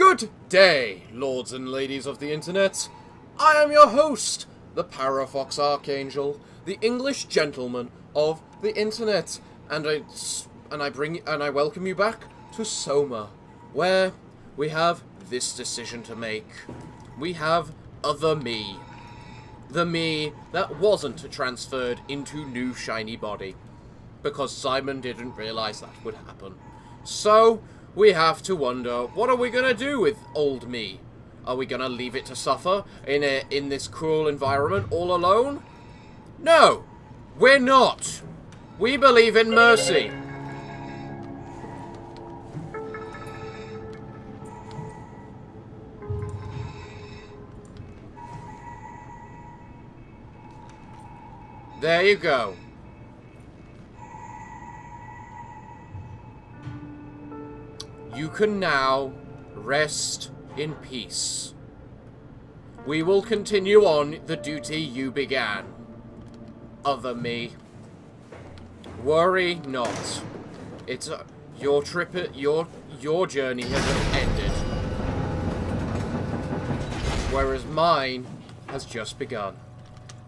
Good day, lords and ladies of the internet. I am your host, the Parafox Archangel, the English gentleman of the internet, and I welcome you back to SOMA, where we have this decision to make. We have other me. The me that wasn't transferred into new shiny body, because Simon didn't realise that would happen. So, we have to wonder, what are we going to do with old me? Are we going to leave it to suffer in this cruel environment all alone? No, we're not. We believe in mercy. There you go. You can now rest in peace. We will continue on the duty you began. Other me. Worry not. It's your trip, your journey has ended. Whereas mine has just begun.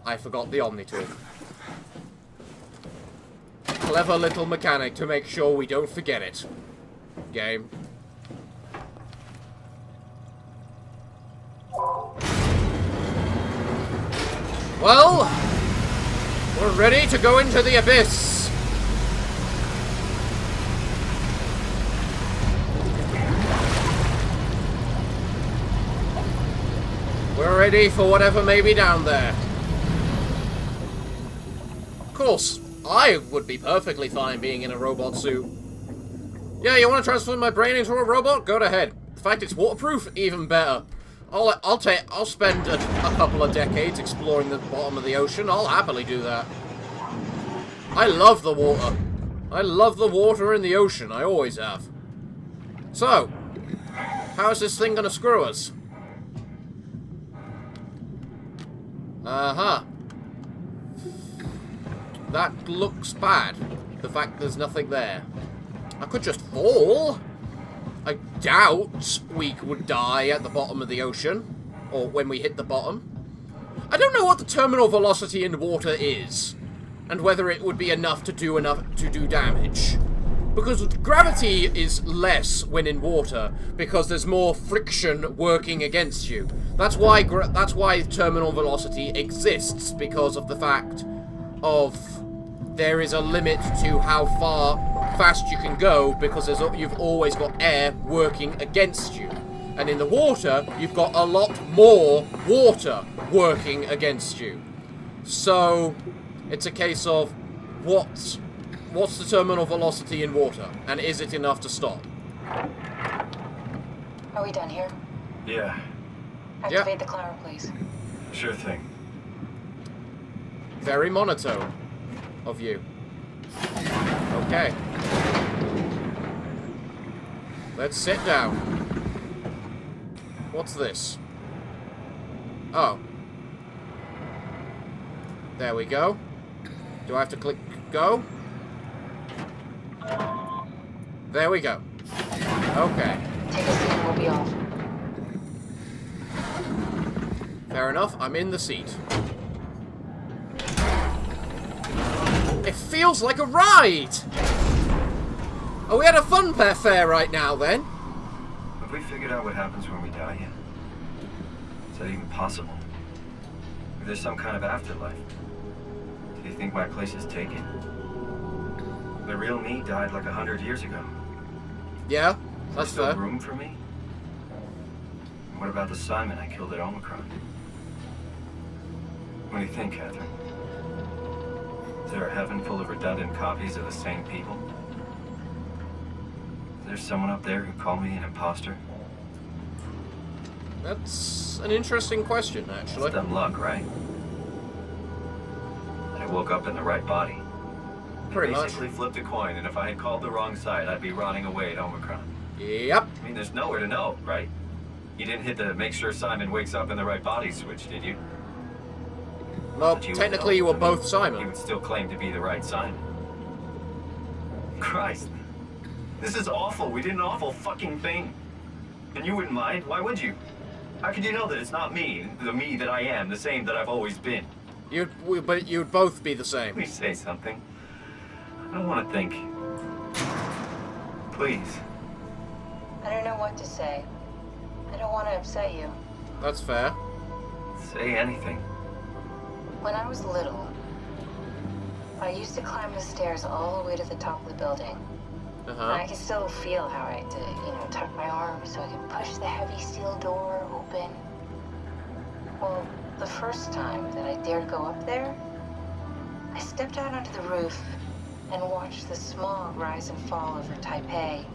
I forgot the Omni-tool. Clever little mechanic to make sure we don't forget it. Game. Well, we're ready to go into the abyss. We're ready for whatever may be down there. Of course, I would be perfectly fine being in a robot suit. Yeah, you want to transform my brain into a robot? Go ahead. The fact it's waterproof, even better. I'll spend a couple of decades exploring the bottom of the ocean. I'll happily do that. I love the water. I love the water in the ocean. I always have. So, how is this thing gonna screw us? Uh-huh. That looks bad. The fact there's nothing there. I could just fall. I doubt we would die at the bottom of the ocean. Or when we hit the bottom. I don't know what the terminal velocity in water is. And whether it would be enough to do damage. Because gravity is less when in water. Because there's more friction working against you. That's why terminal velocity exists. Because of the fact of there is a limit to how fast you can go, because you've always got air working against you. And in the water, you've got a lot more water working against you. So, it's a case of what's the terminal velocity in water, and is it enough to stop? Are we done here? Yeah. Activate the climber, please. Sure thing. Very monotone of you. Okay. Let's sit down. What's this? Oh. There we go. Do I have to click go? There we go. Okay. Take a seat and we'll be off. Fair enough, I'm in the seat. It feels like a ride! Are we at a fun fair right now, then? Have we figured out what happens when we die yet? Is that even possible? If there's some kind of afterlife, do you think my place is taken? The real me died like 100 years ago. Yeah, that's Is there still fair. room for me? And what about the Simon I killed at Omicron? What do you think, Catherine? Is there a heaven full of redundant copies of the same people? Is there someone up there who called me an imposter? That's an interesting question, actually. It's dumb luck, right? I woke up in the right body. Pretty I much. basically flipped a coin, and if I had called the wrong side, I'd be rotting away at Omicron. Yep. I mean, there's nowhere to know, right? You didn't hit the make sure Simon wakes up in the right body switch, did you? Well, But you would technically know. you were I both mean, Simon. You would still claim to be the right Simon. Christ. This is awful. We did an awful fucking thing. And you wouldn't mind? Why would you? How could you know that it's not me, the me that I am, the same that I've always been? But you'd both be the same. Please say something. I don't want to think. Please. I don't know what to say. I don't want to upset you. That's fair. Say anything. When I was little, I used to climb the stairs all the way to the top of the building. And I can still feel how I had to, tuck my arms so I could push the heavy steel door open. Well, the first time that I dared go up there, I stepped out onto the roof and watched the smog rise and fall over Taipei.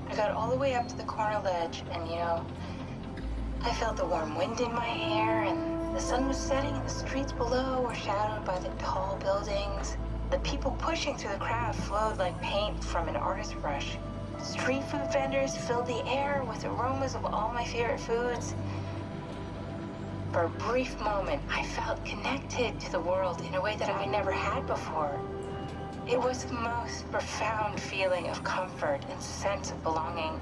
I got all the way up to the corner ledge and, I felt the warm wind in my hair and the sun was setting and the streets below were shadowed by the tall buildings. The people pushing through the crowd flowed like paint from an artist's brush. Street food vendors filled the air with aromas of all my favorite foods. For a brief moment, I felt connected to the world in a way that I never had before. It was the most profound feeling of comfort and sense of belonging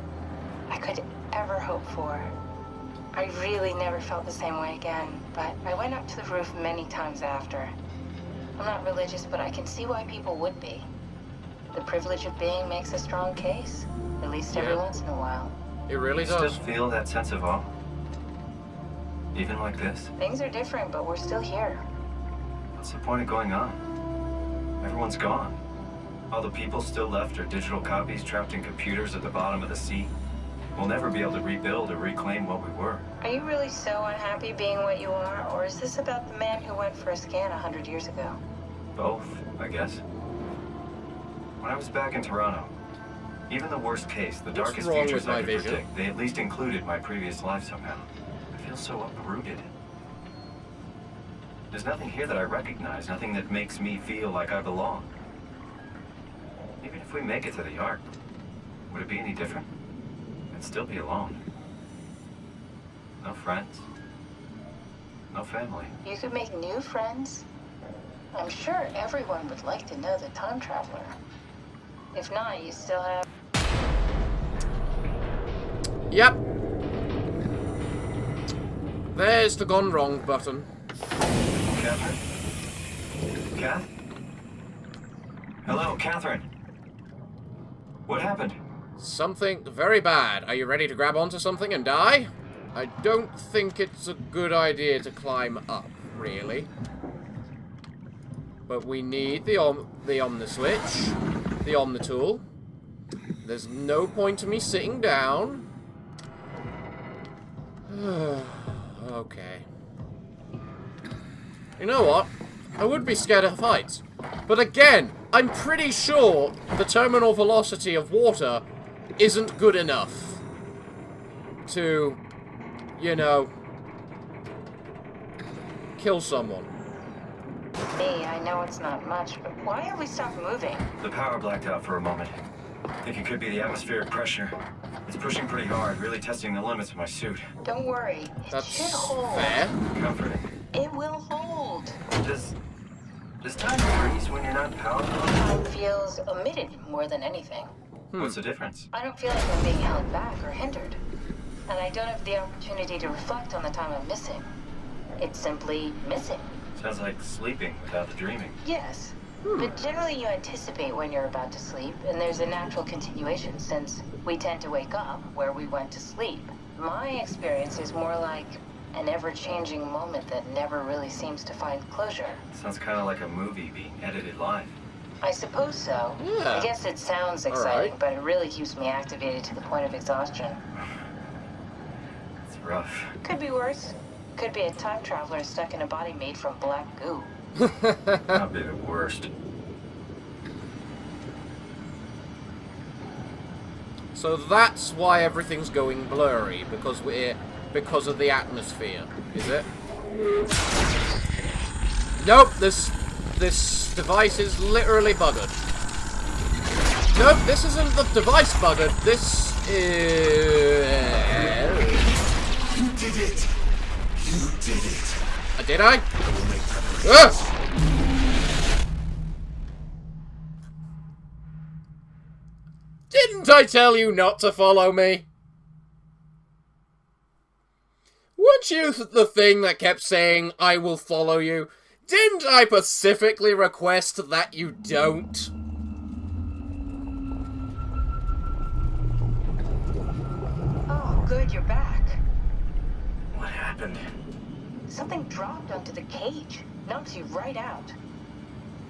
I could ever hope for. I really never felt the same way again, but I went up to the roof many times after. I'm not religious, but I can see why people would be. The privilege of being makes a strong case, at least every once in a while. It really You does. still feel that sense of awe? Even like this? Things are different, but we're still here. What's the point of going on? Everyone's gone. All the people still left are digital copies trapped in computers at the bottom of the sea. We'll never be able to rebuild or reclaim what we were. Are you really so unhappy being what you are, or is this about the man who went for a scan 100 years ago? Both, I guess. When I was back in Toronto, even the worst case, the darkest wrong futures with my I could vision? predict, they at least included my previous life somehow. I feel so uprooted. There's nothing here that I recognize, nothing that makes me feel like I belong. Even if we make it to the Ark, would it be any different? I'd still be alone. No friends. No family. You could make new friends. I'm sure everyone would like to know the time traveler. If not, you still have... Yep. There's the gone wrong button. Catherine? Kath? Hello, Catherine. What happened? Something very bad. Are you ready to grab onto something and die? I don't think it's a good idea to climb up, really. But we need the Omniswitch, the Omnitool. There's no point to me sitting down. Okay. You know what? I would be scared of heights. But again, I'm pretty sure the terminal velocity of water isn't good enough to, kill someone. Me, I know it's not much, but why have we stopped moving? The power blacked out for a moment. I think it could be the atmospheric pressure. It's pushing pretty hard, really testing the limits of my suit. Don't worry, it should hold. Fair. Comforting. It will hold. Does time freeze when you're not powered on? Time feels omitted more than anything. What's the difference? I don't feel like I'm being held back or hindered. And I don't have the opportunity to reflect on the time I'm missing. It's simply missing. Sounds like sleeping without the dreaming. Yes. But generally you anticipate when you're about to sleep, and there's a natural continuation since we tend to wake up where we went to sleep. My experience is more like an ever-changing moment that never really seems to find closure. Sounds kind of like a movie being edited live. I suppose so. Yeah. I guess it sounds exciting, but it really keeps me activated to the point of exhaustion. It's rough. Could be worse. Could be a time traveler stuck in a body made from black goo. That'd be the worst. So that's why everything's going blurry, because of the atmosphere, is it? Nope, this device is literally buggered. Nope, this isn't the device buggered. This is... You did it! You did it! Did I? Ugh! Didn't I tell you not to follow me? Weren't you the thing that kept saying, I will follow you? Didn't I specifically request that you don't? Oh, good, you're back. What happened? Something dropped onto the cage. Knocks you right out.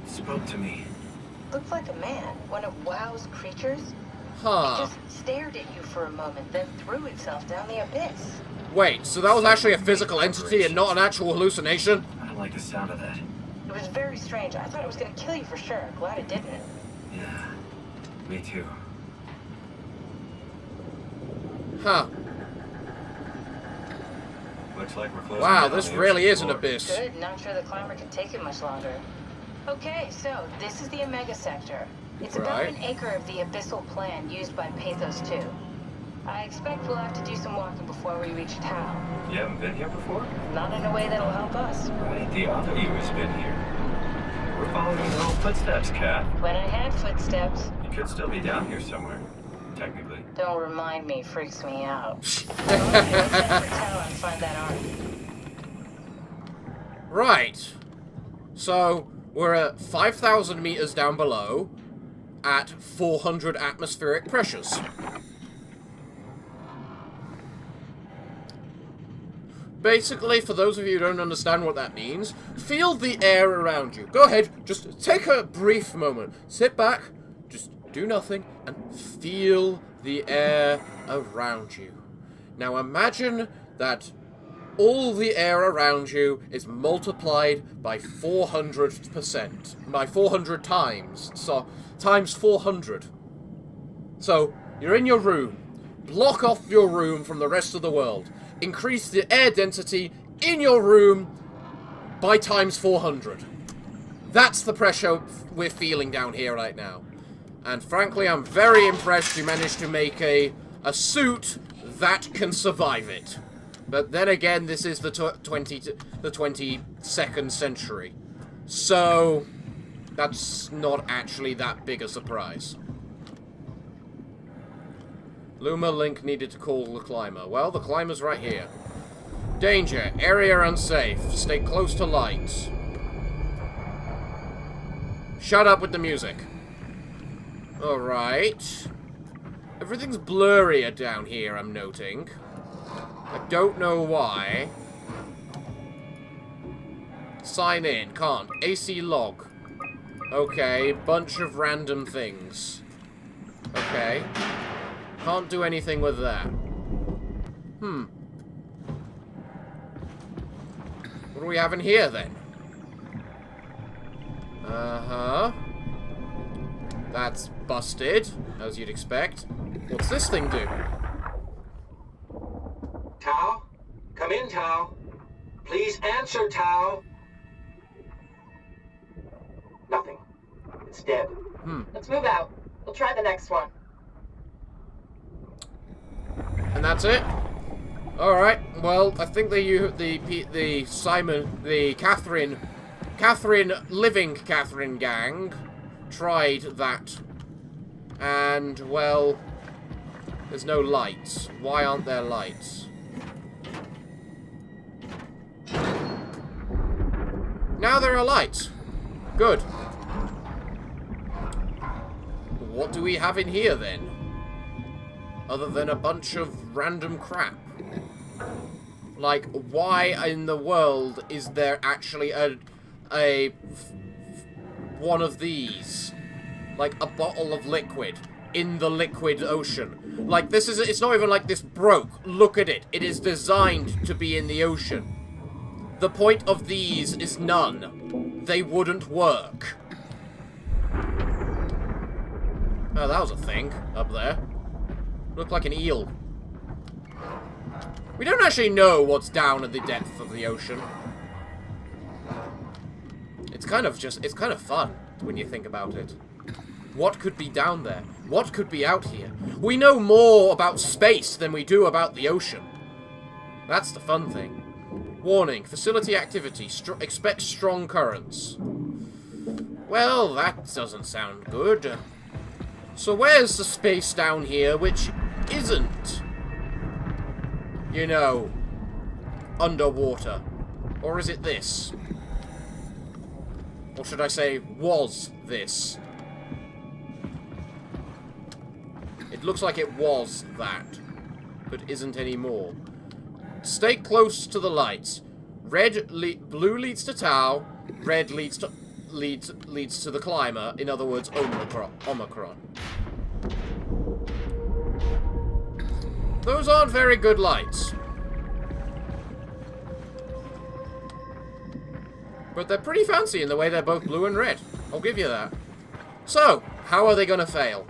It spoke to me. Looked like a man, one of WoW's creatures. It Huh. just stared at you for a moment, then threw itself down the abyss. Wait, so that was actually a physical entity and not an actual hallucination? I don't like the sound of that. It was very strange. I thought it was gonna kill you for sure. Glad it didn't. Yeah, me too. Huh. Looks like we're close. Wow, this really is an abyss. Good. Not sure the climber can take it much longer. Okay, so this is the Omega Sector. It's about Right. an acre of the abyssal plan used by Pathos 2. I expect we'll have to do some walking before we reach Tau. You haven't been here before? Not in a way that'll help us. Right, the other you has been here. We're following your little footsteps, Kat. When I had footsteps, You could still be down here somewhere, technically. don't remind me, freaks me out. Let's head for Tau and find that ark. Right. So, we're at 5,000 meters down below at 400 atmospheric pressures. Basically, for those of you who don't understand what that means, feel the air around you. Go ahead, just take a brief moment. Sit back, just do nothing, and feel the air around you. Now imagine that all the air around you is multiplied by 400%. By 400 times. So, times 400. So, you're in your room. Block off your room from the rest of the world. Increase the air density in your room by times 400. That's the pressure we're feeling down here right now. And frankly, I'm very impressed you managed to make a suit that can survive it. But then again, this is the 22nd century. So, that's not actually that big a surprise. Luma Link needed to call the climber. Well, the climber's right here. Danger. Area unsafe. Stay close to lights. Shut up with the music. Alright. Everything's blurrier down here, I'm noting. I don't know why. Sign in. Can't. AC log. Okay. Bunch of random things. Okay. Can't do anything with that. What do we have in here, then? Uh-huh. That's busted, as you'd expect. What's this thing do? Tau? Come in, Tau. Please answer, Tau. Nothing. It's dead. Let's move out. We'll try the next one. And that's it? Alright, well, I think Living Catherine gang tried that. And, well, there's no lights. Why aren't there lights? Now there are lights. Good. What do we have in here, then? Other than a bunch of random crap. Like, why in the world is there actually one of these? Like, a bottle of liquid in the liquid ocean. Like, it's not even like this broke. Look at it. It is designed to be in the ocean. The point of these is none. They wouldn't work. Oh, that was a thing up there. Looked like an eel. We don't actually know what's down at the depth of the ocean. It's kind of fun when you think about it. What could be down there? What could be out here? We know more about space than we do about the ocean. That's the fun thing. Warning, facility activity. Expect strong currents. Well, that doesn't sound good. So where's the space down here which isn't, you know, underwater? Or is it this? Or should I say, was this? It looks like it was that, but isn't anymore. Stay close to the lights. Blue leads to Tau. Red leads to the climber. In other words, Omicron. Those aren't very good lights. But they're pretty fancy in the way they're both blue and red. I'll give you that. So, how are they going to fail?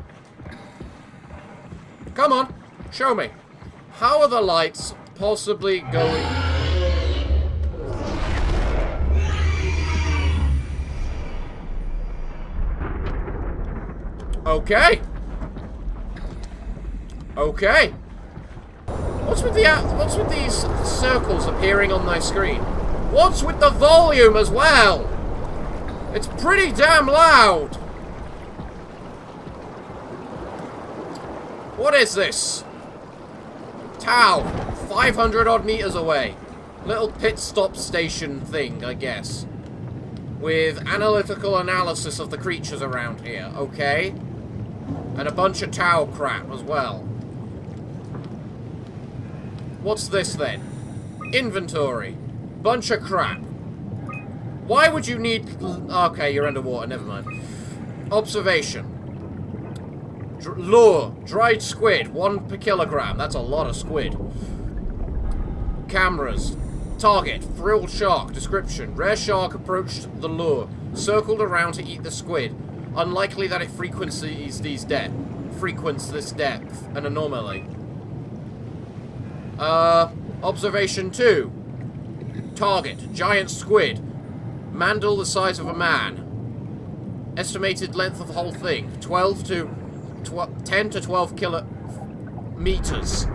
Come on, show me. How are the lights possibly going... Okay. Okay. What's with these circles appearing on my screen? What's with the volume as well? It's pretty damn loud. What is this? Tau, 500 odd meters away. Little pit stop station thing, I guess. With analytical analysis of the creatures around here, okay? And a bunch of Tau crap as well. What's this then? Inventory. Bunch of crap. Why would you need... Okay, you're underwater, never mind. Observation. Lure. Dried squid. 1 per kilogram. That's a lot of squid. Cameras. Target. Frilled shark. Description. Rare shark approached the lure. Circled around to eat the squid. Unlikely that it frequents this depth. An anomaly. Observation 2. Target. Giant squid. Mandle the size of a man. Estimated length of the whole thing. 10 to 12 kilometers.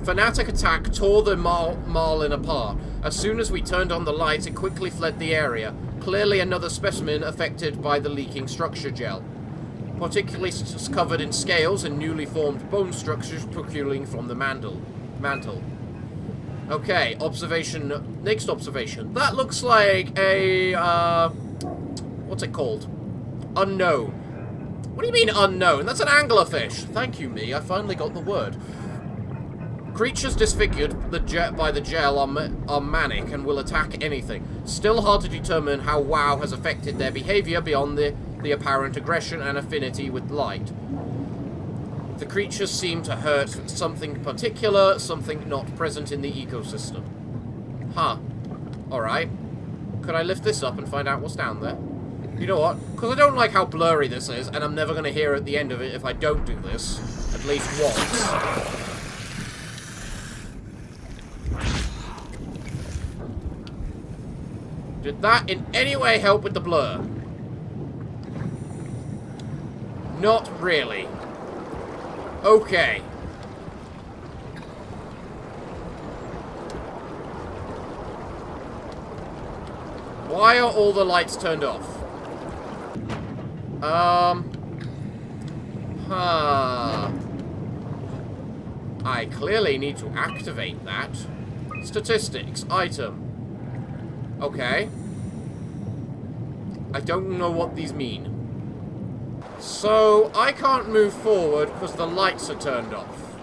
Fanatic attack tore the marlin apart. As soon as we turned on the lights, it quickly fled the area. Clearly another specimen affected by the leaking structure gel. Particularly covered in scales and newly formed bone structures protruding from the mantle. Okay, observation. Next observation. That looks like a, what's it called? Unknown. What do you mean unknown? That's an anglerfish. Thank you, me. I finally got the word. Creatures disfigured by the gel are manic and will attack anything. Still hard to determine how WoW has affected their behavior beyond the apparent aggression and affinity with light. The creatures seem to hurt something particular, something not present in the ecosystem. Huh. Alright. Could I lift this up and find out what's down there? You know what? Because I don't like how blurry this is, and I'm never going to hear at the end of it if I don't do this. At least once. Did that in any way help with the blur? Not really. Okay. Why are all the lights turned off? I clearly need to activate that. Statistics. Item. Okay. I don't know what these mean. So, I can't move forward because the lights are turned off.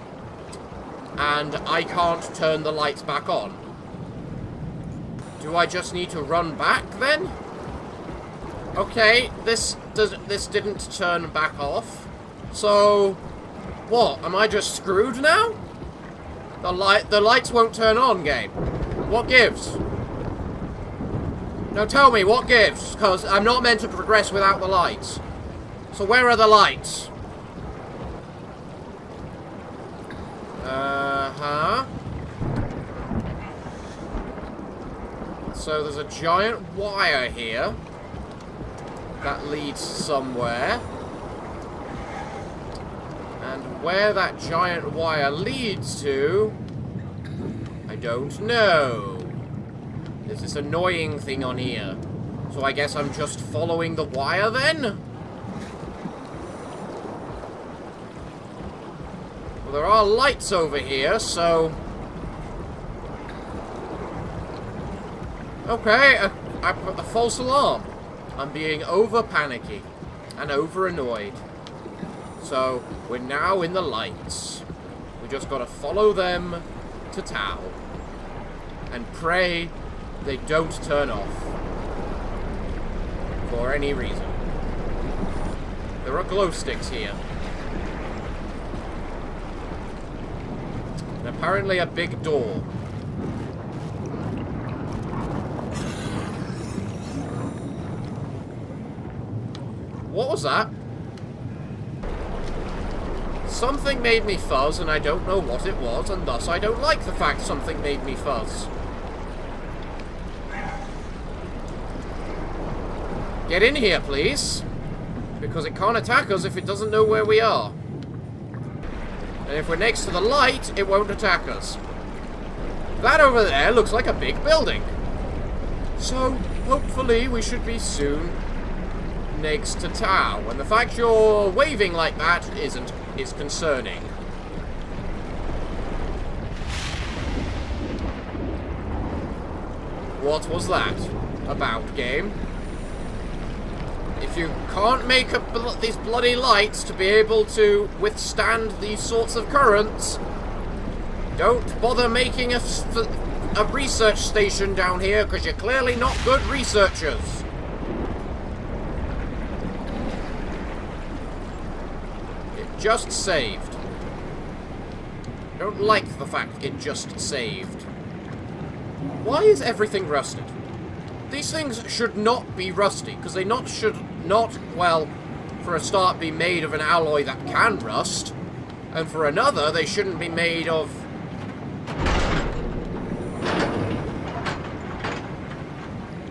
And I can't turn the lights back on. Do I just need to run back then? Okay, this didn't turn back off. So, what? Am I just screwed now? The lights won't turn on, game. What gives? Now tell me, what gives? Because I'm not meant to progress without the lights. So where are the lights? Uh-huh. So there's a giant wire here that leads somewhere. And where that giant wire leads to, I don't know. There's this annoying thing on here. So I guess I'm just following the wire then? Well, there are lights over here, so... Okay, a false alarm. I'm being over panicky and over annoyed. So, we're now in the lights. We just gotta follow them to Tau. And pray they don't turn off. For any reason. There are glow sticks here. And apparently a big door. What was that? Something made me fuzz, and I don't know what it was, and thus I don't like the fact something made me fuzz. Get in here, please. Because it can't attack us if it doesn't know where we are. And if we're next to the light, it won't attack us. That over there looks like a big building. So, hopefully we should be soon next to Tau. And the fact you're waving like that is concerning. What was that about, game? If you can't make these bloody lights to be able to withstand these sorts of currents, don't bother making a research station down here, because you're clearly not good researchers. It just saved. I don't like the fact it just saved. Why is everything rusted? These things should not be rusty, because they should not, well, for a start, be made of an alloy that can rust, and for another, they shouldn't be made of...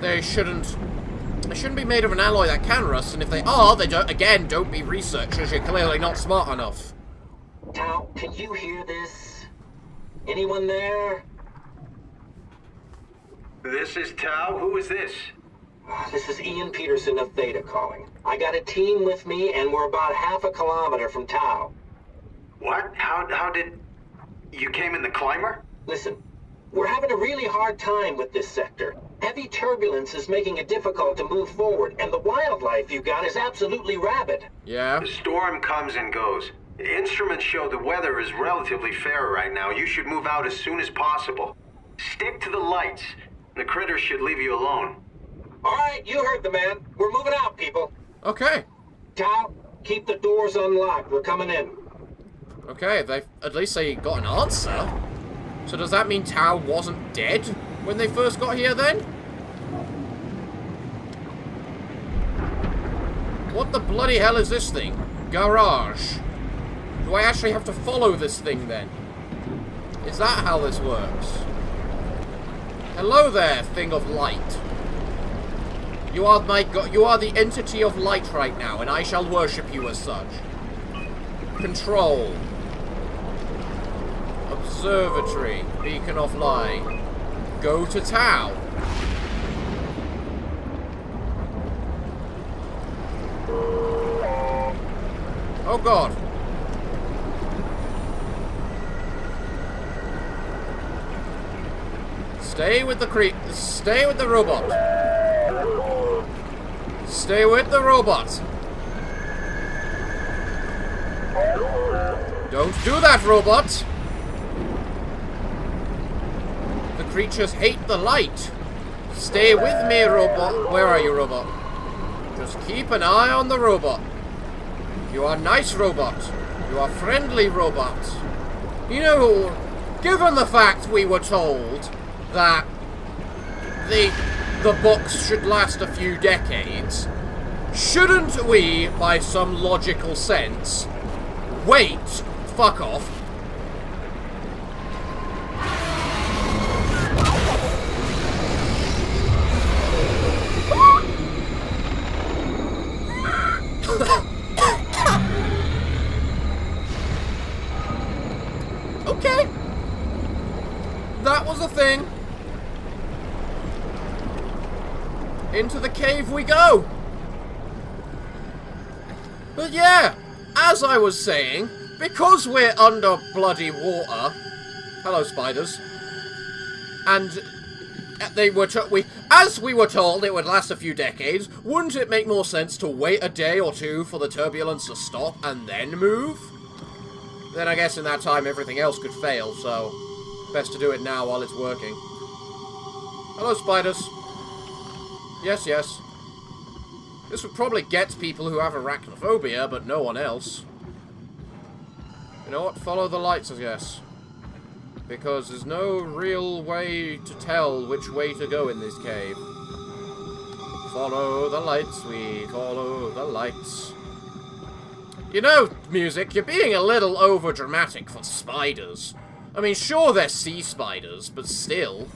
They shouldn't be made of an alloy that can rust, and if they are, they don't be researchers, you're clearly not smart enough. Tau, can you hear this? Anyone there? This is Tau. Who is this? This is Ian Peterson of Theta calling. I got a team with me, and we're about half a kilometer from Tau. What? How did... You came in the climber? Listen, we're having a really hard time with this sector. Heavy turbulence is making it difficult to move forward, and the wildlife you got is absolutely rabid. Yeah? The storm comes and goes. Instruments show the weather is relatively fair right now. You should move out as soon as possible. Stick to the lights. The critters should leave you alone. All right, you heard the man. We're moving out, people. Okay. Tau, keep the doors unlocked. We're coming in. Okay, at least they got an answer. So does that mean Tau wasn't dead when they first got here then? What the bloody hell is this thing? Garage. Do I actually have to follow this thing then? Is that how this works? Hello there, thing of light. You are my god. You are the entity of light right now, and I shall worship you as such. Control. Observatory. Beacon of light. Go to Tau. Oh god. Stay with the Stay with the robot. Stay with the robot. Don't do that, robot. The creatures hate the light. Stay with me, robot. Where are you, robot? Just keep an eye on the robot. You are nice, robot. You are friendly, robot. You know, given the fact we were told that the books should last a few decades, shouldn't we, by some logical sense, wait, fuck off, okay, that was a thing. Into the cave we go. But yeah, as I was saying, because we're under bloody water, hello spiders, and as we were told it would last a few decades, wouldn't it make more sense to wait a day or two for the turbulence to stop and then move? Then I guess in that time everything else could fail, so best to do it now while it's working. Hello, spiders. Yes, yes. This would probably get people who have arachnophobia, but no one else. You know what? Follow the lights, I guess. Because there's no real way to tell which way to go in this cave. Follow the lights, we follow the lights. You know, music, you're being a little over-dramatic for spiders. I mean, sure, they're sea spiders, but still.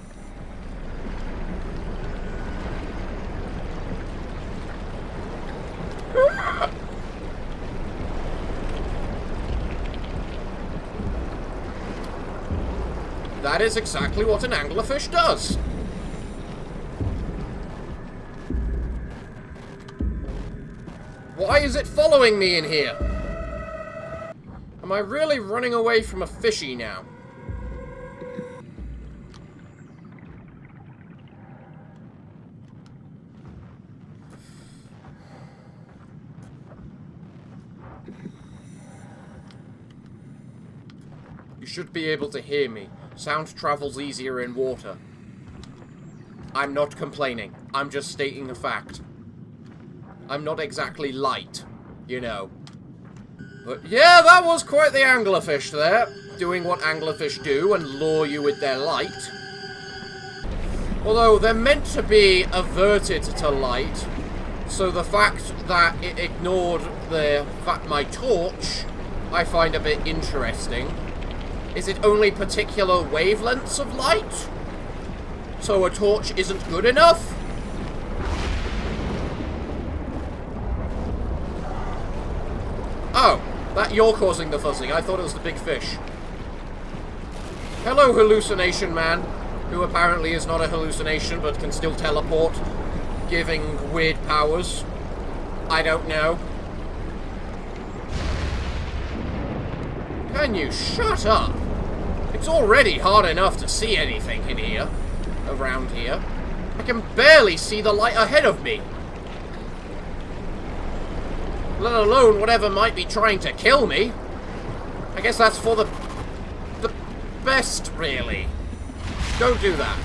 That is exactly what an anglerfish does. Why is it following me in here? Am I really running away from a fishy now? You should be able to hear me. Sound travels easier in water. I'm not complaining. I'm just stating a fact. I'm not exactly light, you know. But yeah, that was quite the anglerfish there. Doing what anglerfish do and lure you with their light. Although they're meant to be averted to light. So the fact that it ignored my torch, I find a bit interesting. Is it only particular wavelengths of light? So a torch isn't good enough? Oh, that you're causing the fuzzing. I thought it was the big fish. Hello, hallucination man, who apparently is not a hallucination but can still teleport, giving weird powers. I don't know. Can you shut up? It's already hard enough to see anything in here, around here. I can barely see the light ahead of me. Let alone whatever might be trying to kill me. I guess that's for the best, really. Don't do that.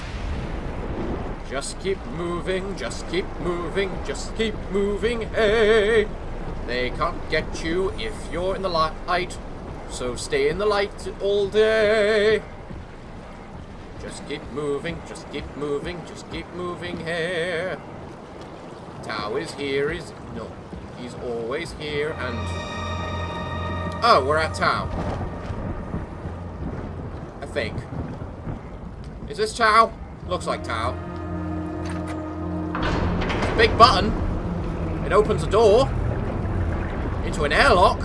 Just keep moving, just keep moving, just keep moving, hey! They can't get you if you're in the light. So stay in the light all day. Just keep moving, just keep moving, just keep moving here. Tao is here, he's always here, and... Oh, we're at Tao. I think. Is this Tao? Looks like Tao. It's a big button. It opens a door into an airlock.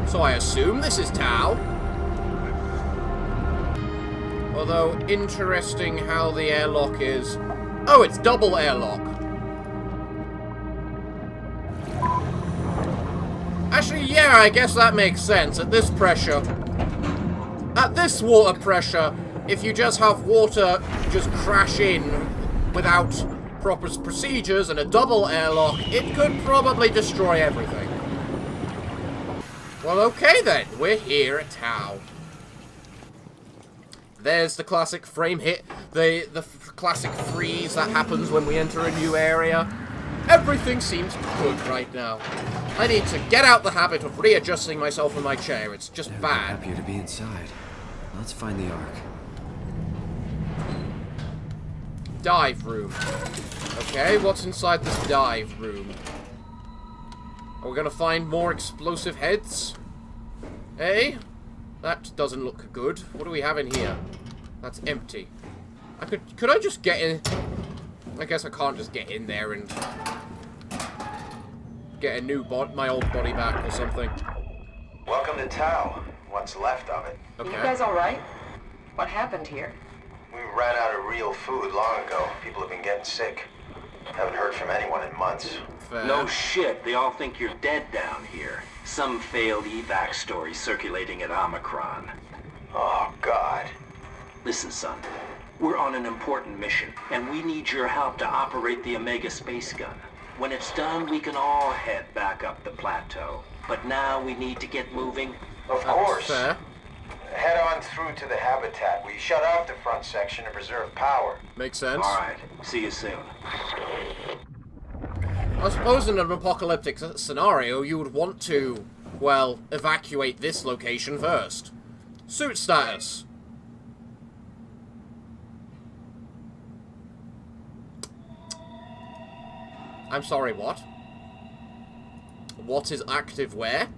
So I assume this is Tao. Although, interesting how the airlock is... Oh, it's double airlock. Actually, yeah, I guess that makes sense. At this pressure... At this water pressure, if you just have water just crash in without proper procedures and a double airlock, it could probably destroy everything. Well, okay then. We're here at Tao. There's the classic frame hit, the classic freeze that happens when we enter a new area. Everything seems good right now. I need to get out the habit of readjusting myself in my chair. It's just bad. Happier to be inside. Let's find the Ark. Dive room. Okay, what's inside this dive room? Are we gonna find more explosive heads? Hey? That doesn't look good. What do we have in here? That's empty. Could I just get in? I guess I can't just get in there and get a new my old body back or something. Welcome to Tao. What's left of it. Okay. You guys all right? What happened here? We ran out of real food long ago. People have been getting sick. Haven't heard from anyone in months. Fair. No shit, they all think you're dead down here. Some failed evac story circulating at Omicron. Oh, God. Listen, son. We're on an important mission, and we need your help to operate the Omega space gun. When it's done, we can all head back up the plateau. But now we need to get moving. Of course. Fair. Head on through to the habitat. We shut off the front section to preserve power. Makes sense. All right. See you soon. I suppose in an apocalyptic scenario, you would want to, well, evacuate this location first. Suit status. I'm sorry, what? What is active where?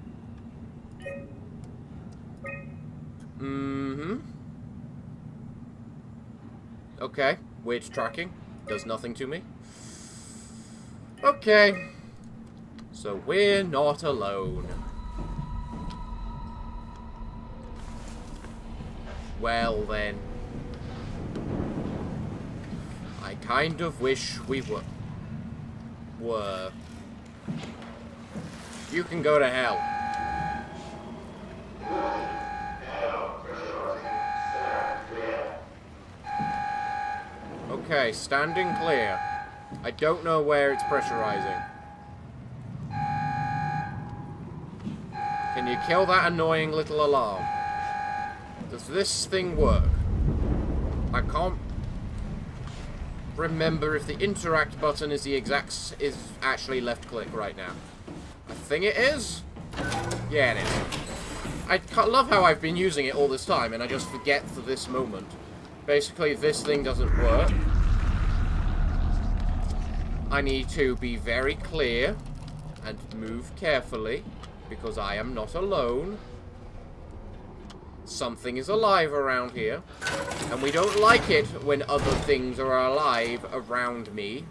Okay. Weird tracking. Does nothing to me. Okay. So we're not alone. Well then. I kind of wish we were. You can go to hell. Okay, standing clear. I don't know where it's pressurizing. Can you kill that annoying little alarm? Does this thing work? I can't remember if the interact button is is actually left click right now. I think it is. Yeah, it is. I love how I've been using it all this time and I just forget for this moment. Basically, this thing doesn't work. I need to be very clear and move carefully because I am not alone. Something is alive around here, and we don't like it when other things are alive around me.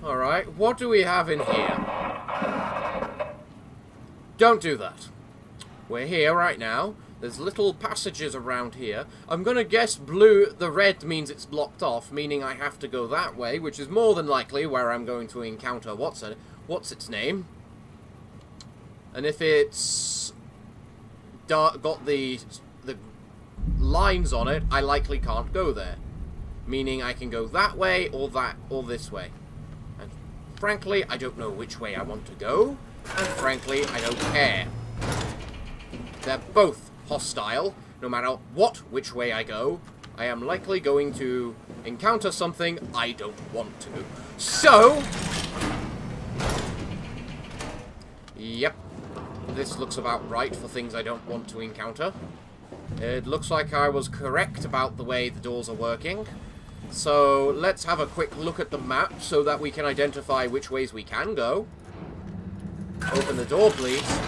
Alright, what do we have in here? Don't do that. We're here right now. There's little passages around here. I'm gonna guess the red means it's blocked off, meaning I have to go that way, which is more than likely where I'm going to encounter what's its name. And if it's got the lines on it, I likely can't go there. Meaning I can go that way or this way. And frankly, I don't know which way I want to go. And frankly, I don't care. They're both hostile. No matter which way I go, I am likely going to encounter something I don't want to. So, yep. This looks about right for things I don't want to encounter. It looks like I was correct about the way the doors are working. So let's have a quick look at the map so that we can identify which ways we can go. Open the door, please.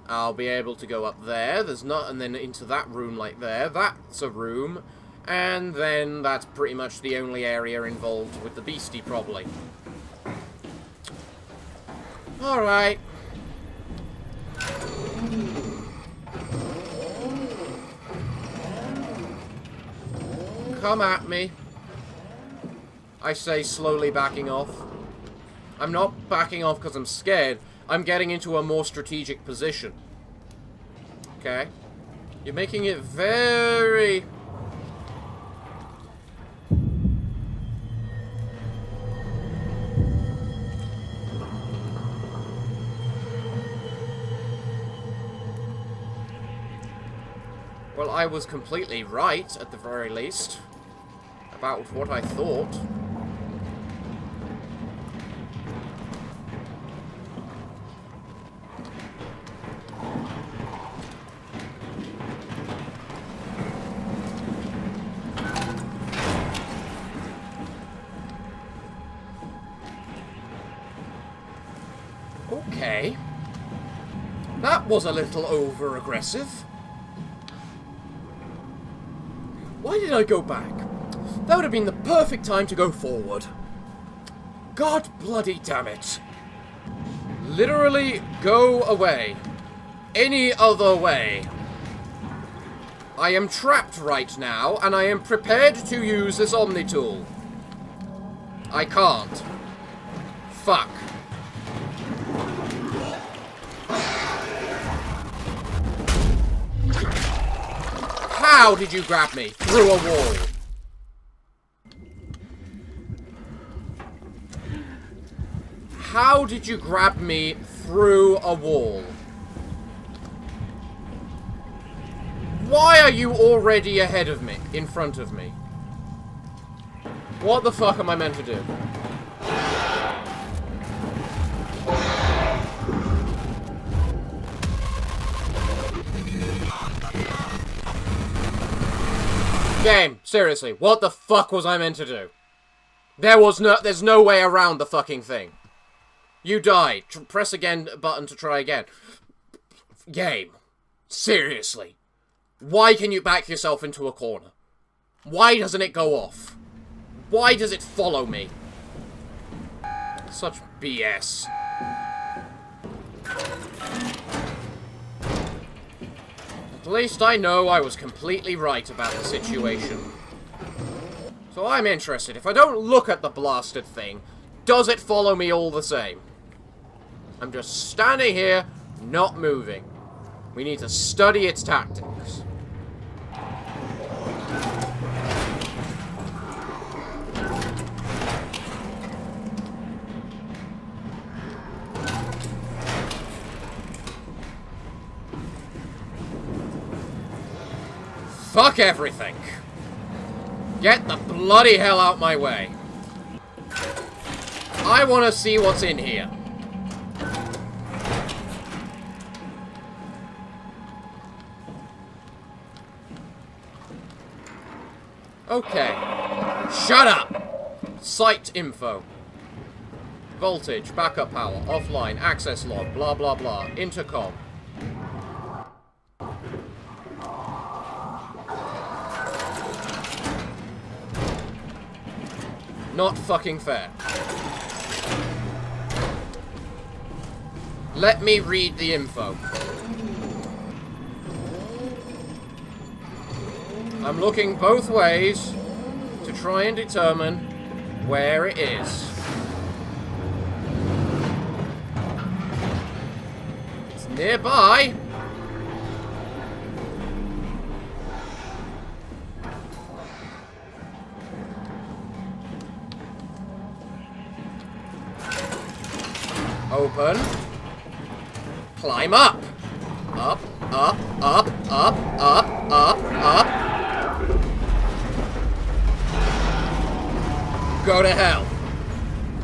I'll be able to go up there. There's not, and then into that room like there. That's a room. And then that's pretty much the only area involved with the beastie, probably. Alright. Come at me. I say, slowly backing off. I'm not backing off because I'm scared. I'm getting into a more strategic position. Okay? You're making it very... Well, I was completely right, at the very least, about what I thought. Okay. That was a little over-aggressive. Why did I go back? That would have been the perfect time to go forward. God bloody damn it. Literally, go away. Any other way. I am trapped right now, and I am prepared to use this Omni tool. I can't. Fuck. How did you grab me through a wall? How did you grab me through a wall? Why are you already ahead of me? In front of me? What the fuck am I meant to do? Game, seriously, what the fuck was I meant to do? There's no way around the fucking thing. You died. Press again button to try again. Game, seriously. Why can you back yourself into a corner? Why doesn't it go off? Why does it follow me? Such BS. At least I know I was completely right about the situation. So I'm interested. If I don't look at the blasted thing, does it follow me all the same? I'm just standing here, not moving. We need to study its tactics. Fuck everything. Get the bloody hell out my way. I want to see what's in here. Okay. Shut up! Site info. Voltage, backup power, offline, access log, blah blah blah, intercom. Not fucking fair. Let me read the info. I'm looking both ways to try and determine where it is. It's nearby. Open. Climb up. Up, up, up, up, up, up, up. Go to hell.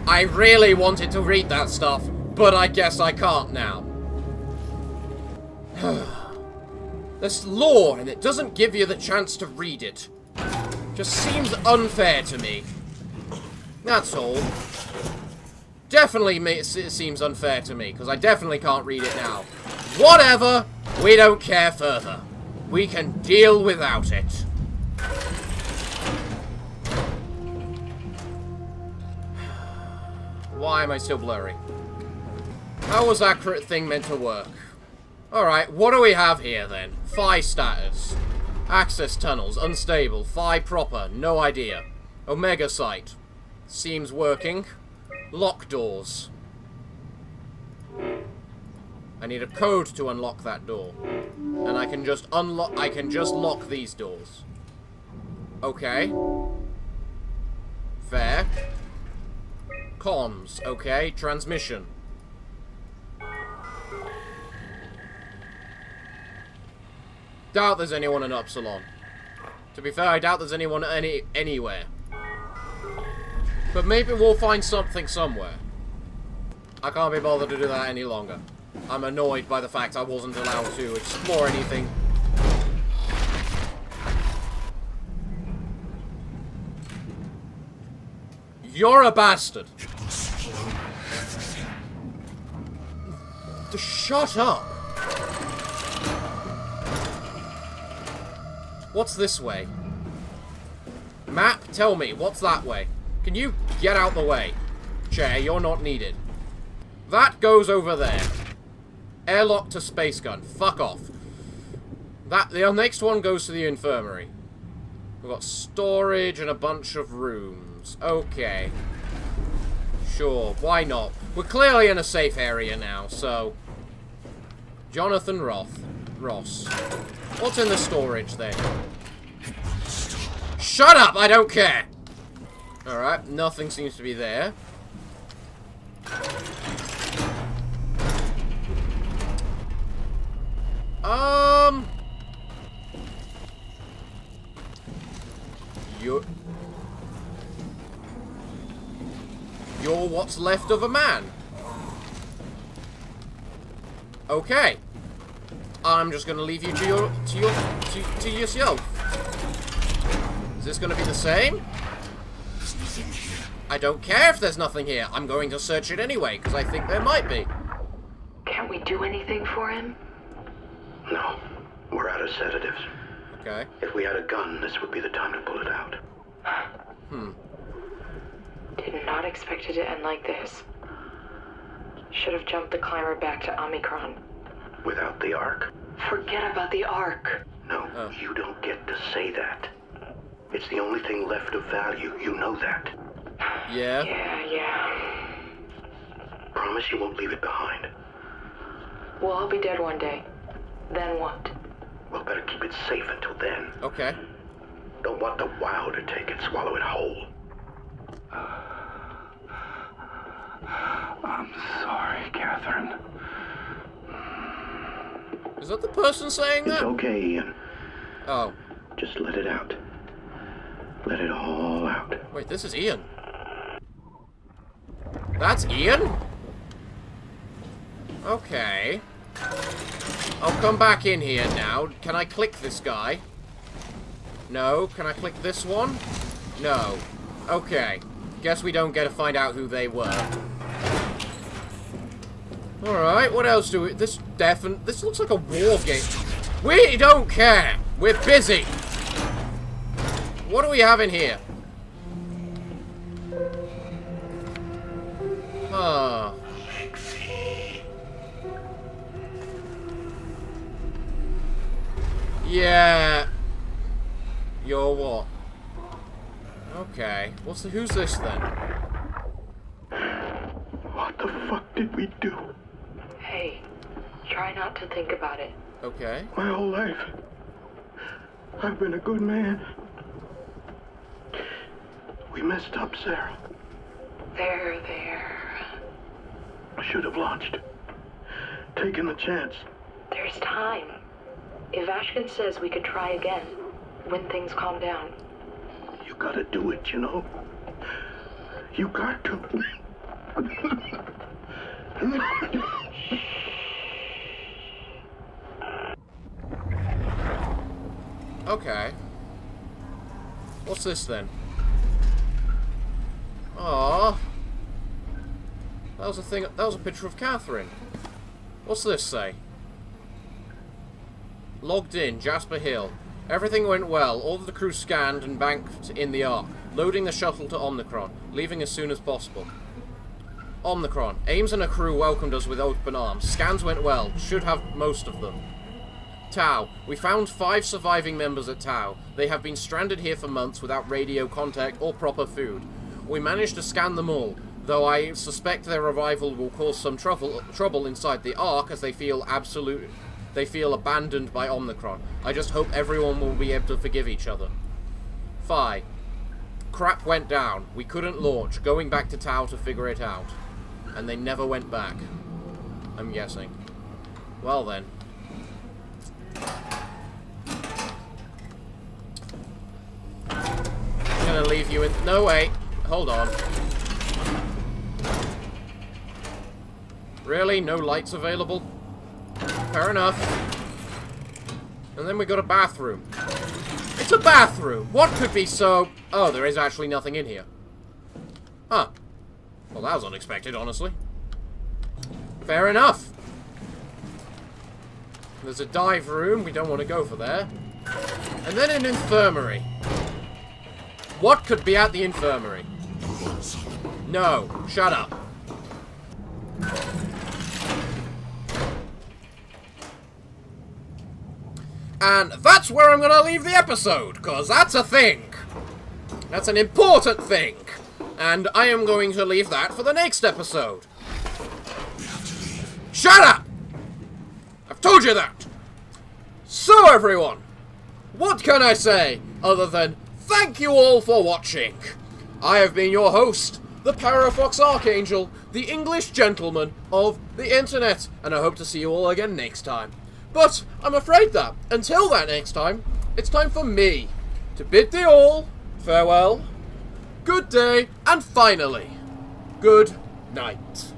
I really wanted to read that stuff, but I guess I can't now. There's lore, and it doesn't give you the chance to read it. Just seems unfair to me. That's all. Definitely it seems unfair to me, because I definitely can't read it now. Whatever! We don't care further. We can deal without it. Why am I still blurry? How was that thing meant to work? Alright, what do we have here then? Phi status. Access tunnels, unstable. Phi proper, no idea. Omega site. Seems working. Lock doors. I need a code to unlock that door. And I can just lock these doors. Okay. Fair. Comms, okay. Transmission. Doubt there's anyone in Upsilon. To be fair, I doubt there's anyone anywhere. But maybe we'll find something somewhere. I can't be bothered to do that any longer. I'm annoyed by the fact I wasn't allowed to explore anything. You're a bastard. Shut up. What's this way? Map, tell me, what's that way? Can you get out the way? Chair, you're not needed. That goes over there. Airlock to space gun. Fuck off. The next one goes to the infirmary. We've got storage and a bunch of rooms. Okay. Sure, why not? We're clearly in a safe area now, so... Jonathan Roth. Ross. What's in the storage, then? Shut up! I don't care! Alright, nothing seems to be there. You're what's left of a man. Okay. I'm just gonna leave you to yourself. Is this gonna be the same? There's nothing here. I don't care if there's nothing here. I'm going to search it anyway, because I think there might be. Can't we do anything for him? No. We're out of sedatives. Okay. If we had a gun, this would be the time to pull it out. Did not expect it to end like this. Should have jumped the climber back to Omicron. Without the Ark? Forget about the Ark. No, you don't get to say that. It's the only thing left of value. You know that. Yeah? Yeah. Promise you won't leave it behind. Well, I'll be dead one day. Then what? We'll better keep it safe until then. Okay. Don't want the wow to take it, swallow it whole. I'm sorry, Catherine. Is that the person saying that? It's okay, Ian. Oh. Just let it out. Let it all out. Wait, this is Ian. That's Ian? Okay. I'll come back in here now. Can I click this guy? No. Can I click this one? No. Okay. Guess we don't get to find out who they were. Alright, what else do we... This looks like a war game. We don't care! We're busy! What do we have in here? Huh. Yeah. You're what? Okay. Who's this then? What the fuck did we do? Hey, try not to think about it. Okay. My whole life, I've been a good man. We messed up, Sarah. There. I should have launched. Taken the chance. There's time. If Ashkin says we could try again, when things calm down. You gotta do it, you know? You got to. Okay. What's this then? Aww. That was a thing. That was a picture of Catherine. What's this say? Logged in, Jasper Hill. Everything went well. All of the crew scanned and banked in the Ark. Loading the shuttle to Omicron. Leaving as soon as possible. Omicron. Ames and her crew welcomed us with open arms. Scans went well. Should have most of them. Tau. We found 5 surviving members at Tau. They have been stranded here for months without radio contact or proper food. We managed to scan them all, though I suspect their arrival will cause some trouble inside the Ark as they feel abandoned by Omicron. I just hope everyone will be able to forgive each other. Phi. Crap went down. We couldn't launch. Going back to Tau to figure it out. And they never went back. I'm guessing. Well then. I'm gonna leave you in... No, wait. Hold on. Really? No lights available? Fair enough. And then we got a bathroom. It's a bathroom! What could be so... Oh, there is actually nothing in here. Huh. Well, that was unexpected, honestly. Fair enough. There's a dive room. We don't want to go for there. And then an infirmary. What could be at the infirmary? No. Shut up. And that's where I'm going to leave the episode, because that's a thing. That's an important thing. And I am going to leave that for the next episode. We have to leave. Shut up! I've told you that! So everyone, what can I say other than thank you all for watching? I have been your host, the Parafox Archangel, the English gentleman of the internet, and I hope to see you all again next time. But I'm afraid that, until that next time, it's time for me to bid thee all farewell, good day, and finally, good night.